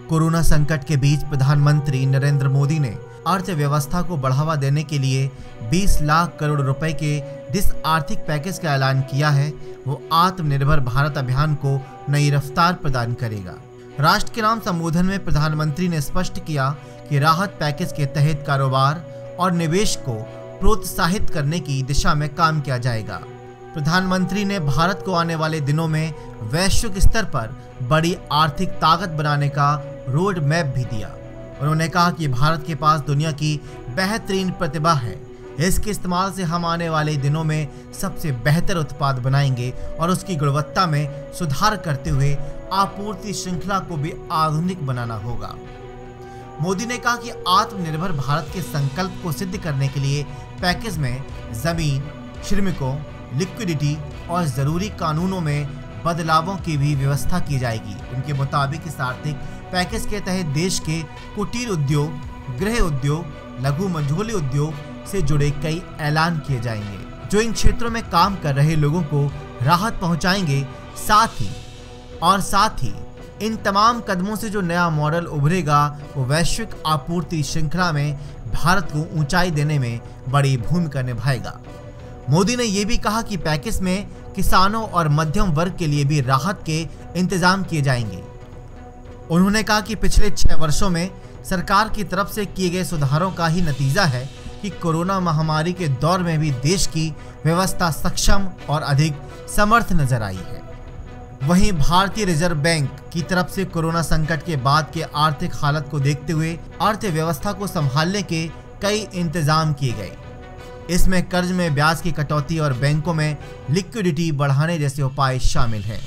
Corona संकट के बीच प्रधानमंत्री नरेंद्र मोदी ने अर्थव्यवस्था को बढ़ावा देने के लिए 20 लाख करोड़ रुपए के जिस आर्थिक पैकेज का ऐलान किया है वो आत्मनिर्भर भारत अभियान को नई रफ्तार प्रदान करेगा। राष्ट्र के नाम संबोधन में प्रधानमंत्री ने स्पष्ट किया कि राहत पैकेज के तहत कारोबार और निवेश को प्रोत्साहित करने की दिशा में काम किया जाएगा। प्रधानमंत्री ने भारत को आने वाले दिनों में वैश्विक स्तर पर बड़ी आर्थिक ताकत बनाने का रोड मैप भी दिया। उन्होंने कहा कि भारत के पास दुनिया की बेहतरीन प्रतिभा है। इसके इस्तेमाल से हम आने वाले दिनों में सबसे बेहतर उत्पाद बनाएंगे और उसकी गुणवत्ता में सुधार करते हुए आपूर्ति श्रृंखला को भी आधुनिक बनाना होगा। मोदी ने कहा कि आत्मनिर्भर भारत के संकल्प को सिद्ध करने के लिए पैकेज में जमीन, श्रमिकों, लिक्विडिटी और जरूरी कानूनों में बदलावों की भी व्यवस्था की जाएगी। उनके मुताबिक इस आर्थिक पैकेज के तहत देश के कुटीर उद्योग, गृह उद्योग, लघु मझोले उद्योग से जुड़े कई ऐलान किए जाएंगे जो इन क्षेत्रों में काम कर रहे लोगों को राहत पहुंचाएंगे। साथ ही इन तमाम कदमों से जो नया मॉडल उभरेगा वो वैश्विक आपूर्ति श्रृंखला में भारत को ऊंचाई देने में बड़ी भूमिका निभाएगा। मोदी ने यह भी कहा कि पैकेज में किसानों और मध्यम वर्ग के लिए भी राहत के इंतजाम किए जाएंगे। उन्होंने कहा कि पिछले 6 वर्षों में सरकार की तरफ से किए गए सुधारों का ही नतीजा है कि कोरोना महामारी के दौर में भी देश की व्यवस्था सक्षम और अधिक समर्थ नजर आई है। वहीं भारतीय रिजर्व बैंक की तरफ से कोरोना संकट के बाद के आर्थिक हालत को देखते हुए अर्थव्यवस्था को संभालने के कई इंतजाम किए गए। इसमें कर्ज में ब्याज की कटौती और बैंकों में लिक्विडिटी बढ़ाने जैसे उपाय शामिल हैं।